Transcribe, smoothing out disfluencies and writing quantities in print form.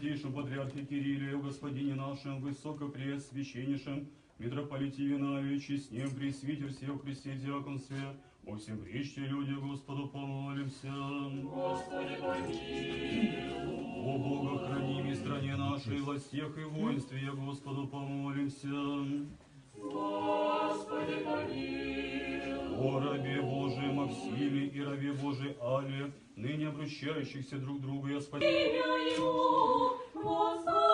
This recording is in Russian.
святейшем патриархе Кирилле, о господине нашем, высокопреосвященнейшем митрополите Ивановиче, с ним пресвитер сей, о Христе диакон свят, о всем причте люди, Господу помолимся. Господи, помилуй. О Бога, храними стране нашей, властях и воинстве, я Господу помолимся. Господи, помилуй. О рабе Божий Максиме и рабе Божий Але, ныне обращающихся друг к другу, я спасибо. Имя Его, Господи.